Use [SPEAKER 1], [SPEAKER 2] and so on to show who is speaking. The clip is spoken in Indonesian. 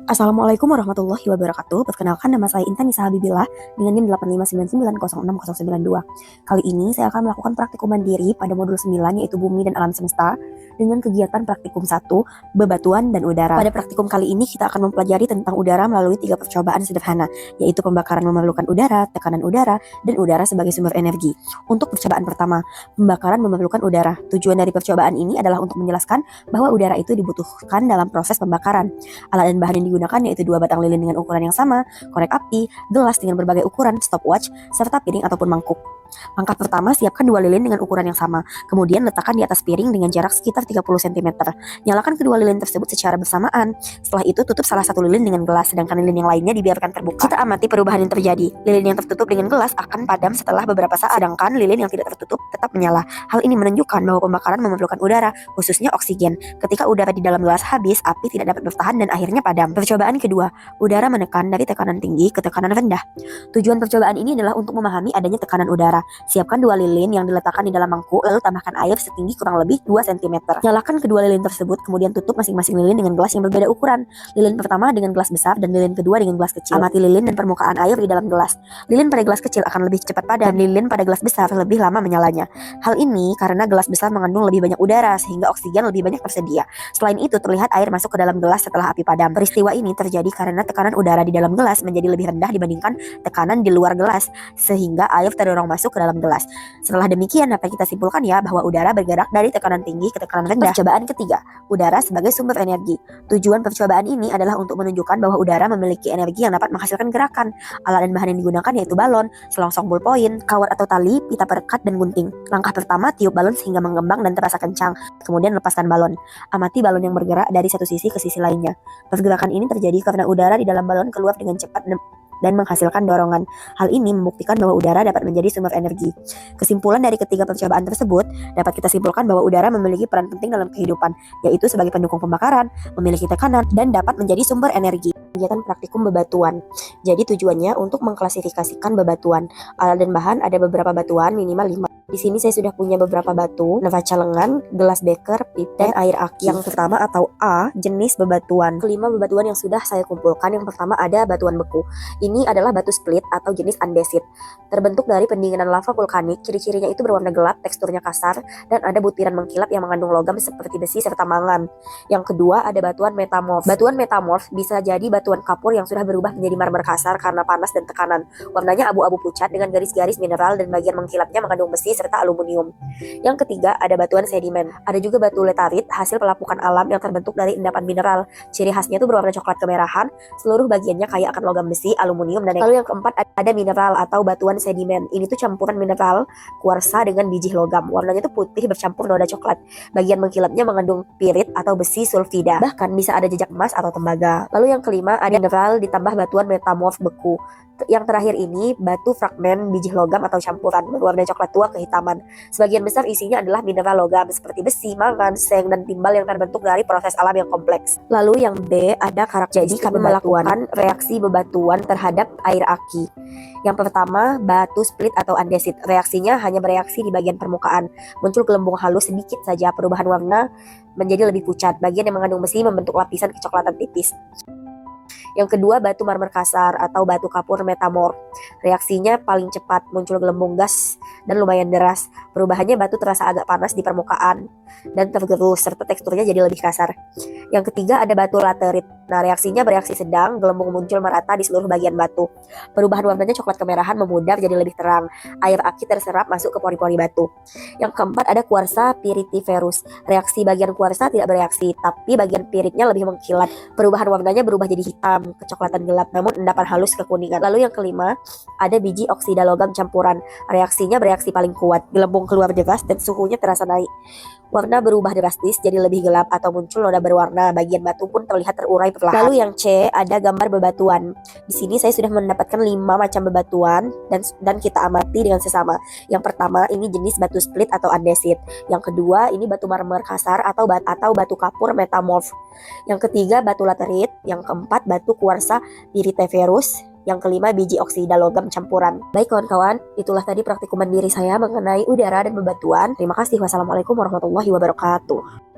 [SPEAKER 1] Assalamualaikum warahmatullahi wabarakatuh. Perkenalkan, nama saya Intan Nisa Habibillah dengan NIM 8599060092. Kali ini saya akan melakukan praktikum mandiri pada modul 9 yaitu Bumi dan Alam Semesta dengan kegiatan praktikum 1 Bebatuan dan Udara. Pada praktikum kali ini kita akan mempelajari tentang udara melalui 3 percobaan sederhana, yaitu pembakaran memerlukan udara, tekanan udara, dan udara sebagai sumber energi. Untuk percobaan pertama, pembakaran memerlukan udara. Tujuan dari percobaan ini adalah untuk menjelaskan bahwa udara itu dibutuhkan dalam proses pembakaran. Alat dan bahan yang digunakan yaitu 2 batang lilin dengan ukuran yang sama, korek api, gelas dengan berbagai ukuran, stopwatch, serta piring ataupun mangkuk. Langkah pertama, siapkan 2 lilin dengan ukuran yang sama. Kemudian letakkan di atas piring dengan jarak sekitar 30 cm. Nyalakan kedua lilin tersebut secara bersamaan. Setelah itu tutup salah satu lilin dengan gelas, sedangkan lilin yang lainnya dibiarkan terbuka. Kita amati perubahan yang terjadi. Lilin yang tertutup dengan gelas akan padam setelah beberapa saat, sedangkan lilin yang tidak tertutup tetap menyala. Hal ini menunjukkan bahwa pembakaran memerlukan udara, khususnya oksigen. Ketika udara di dalam gelas habis, api tidak dapat bertahan dan akhirnya padam. Percobaan kedua, udara menekan dari tekanan tinggi ke tekanan rendah. Tujuan percobaan ini adalah untuk memahami adanya tekanan udara. Siapkan 2 lilin yang diletakkan di dalam mangkuk, lalu tambahkan air setinggi kurang lebih 2 cm. Nyalakan kedua lilin tersebut, kemudian tutup masing-masing lilin dengan gelas yang berbeda ukuran. Lilin pertama dengan gelas besar dan lilin kedua dengan gelas kecil. Amati lilin dan permukaan air di dalam gelas. Lilin pada gelas kecil akan lebih cepat padam dan lilin pada gelas besar lebih lama menyalanya. Hal ini karena gelas besar mengandung lebih banyak udara sehingga oksigen lebih banyak tersedia. Selain itu, terlihat air masuk ke dalam gelas setelah api padam. Peristiwa ini terjadi karena tekanan udara di dalam gelas menjadi lebih rendah dibandingkan tekanan di luar gelas, sehingga air terdorong masuk ke dalam gelas. Setelah demikian, dapat kita simpulkan ya bahwa udara bergerak dari tekanan tinggi ke tekanan rendah. Percobaan ketiga, udara sebagai sumber energi. Tujuan percobaan ini adalah untuk menunjukkan bahwa udara memiliki energi yang dapat menghasilkan gerakan. Alat dan bahan yang digunakan yaitu balon, selongsong ballpoint, kawat atau tali, pita perekat, dan gunting. Langkah pertama, tiup balon sehingga mengembang dan terasa kencang. Kemudian lepaskan balon. Amati balon yang bergerak dari satu sisi ke sisi lainnya. Pergerakan ini terjadi karena udara di dalam balon keluar dengan cepat dan menghasilkan dorongan. Hal ini membuktikan bahwa udara dapat menjadi sumber energi. Kesimpulan dari ketiga percobaan tersebut, dapat kita simpulkan bahwa udara memiliki peran penting dalam kehidupan, yaitu sebagai pendukung pembakaran, memiliki tekanan, dan dapat menjadi sumber energi. Kegiatan praktikum bebatuan. Jadi tujuannya untuk mengklasifikasikan bebatuan. Alat dan bahan ada beberapa batuan, minimal 5. Di sini saya sudah punya beberapa batu, navaca lengan, gelas beker, pipa, dan air aki. Yang pertama atau A, jenis bebatuan. Kelima bebatuan yang sudah saya kumpulkan. Yang pertama ada batuan beku. Ini adalah batu split atau jenis andesit. Terbentuk dari pendinginan lava vulkanik, ciri-cirinya itu berwarna gelap, teksturnya kasar, dan ada butiran mengkilap yang mengandung logam seperti besi serta mangan. Yang kedua ada batuan metamorf. Batuan metamorf bisa jadi batuan kapur yang sudah berubah menjadi marmer kasar karena panas dan tekanan. Warnanya abu-abu pucat dengan garis-garis mineral dan bagian mengkilapnya mengandung besi serta aluminium. Yang ketiga ada batuan sedimen. Ada juga batu letarit, hasil pelapukan alam yang terbentuk dari endapan mineral. Ciri khasnya itu berwarna coklat kemerahan, seluruh bagiannya kaya akan logam besi, aluminium, dan lalu yang keempat ada mineral atau batuan sedimen. Ini tuh campuran mineral kuarsa dengan biji logam. Warnanya tuh putih bercampur noda coklat. Bagian mengkilapnya mengandung pirit atau besi sulfida. Bahkan bisa ada jejak emas atau tembaga. Lalu yang kelima ada mineral ditambah batuan metamorf beku. Yang terakhir ini batu fragmen biji logam atau campuran berwarna coklat tua kehitaman. Sebagian besar isinya adalah mineral logam seperti besi, mangan, seng, dan timbal yang terbentuk dari proses alam yang kompleks. Lalu yang B ada karakteristik. Jadi kami melakukan reaksi bebatuan terhadap air aki. Yang pertama batu split atau andesit. Reaksinya hanya bereaksi di bagian permukaan. Muncul gelembung halus sedikit saja, perubahan warna menjadi lebih pucat. Bagian yang mengandung besi membentuk lapisan kecoklatan tipis. Yang kedua batu marmer kasar atau batu kapur metamorf. Reaksinya paling cepat, muncul gelembung gas dan lumayan deras. Perubahannya batu terasa agak panas di permukaan dan tergerus serta teksturnya jadi lebih kasar. Yang ketiga ada batu laterit. Nah, reaksinya bereaksi sedang, gelembung muncul merata di seluruh bagian batu. Perubahan warnanya coklat kemerahan memudar jadi lebih terang. Air aki terserap masuk ke pori-pori batu. Yang keempat ada kuarsa piritiferus. Reaksi bagian kuarsa tidak bereaksi, tapi bagian piritnya lebih mengkilat. Perubahan warnanya berubah jadi hitam, kecoklatan gelap, namun endapan halus kekuningan. Lalu yang kelima ada biji oksida logam campuran. Reaksinya bereaksi paling kuat, gelembung keluar deras dan suhunya terasa naik. Warna berubah drastis jadi lebih gelap atau muncul noda berwarna. Bagian batu pun terlihat terurai perlahan. Lalu yang C ada gambar bebatuan. Di sini saya sudah mendapatkan 5 macam bebatuan dan kita amati dengan sesama. Yang pertama ini jenis batu split atau andesit. Yang kedua ini batu marmer kasar atau batu kapur metamorf. Yang ketiga batu laterit. Yang keempat batu kuarsa piritiferus. Yang kelima biji oksida logam campuran. Baik kawan-kawan, itulah tadi praktikum mandiri saya mengenai udara dan bebatuan. Terima kasih. Wassalamualaikum warahmatullahi wabarakatuh.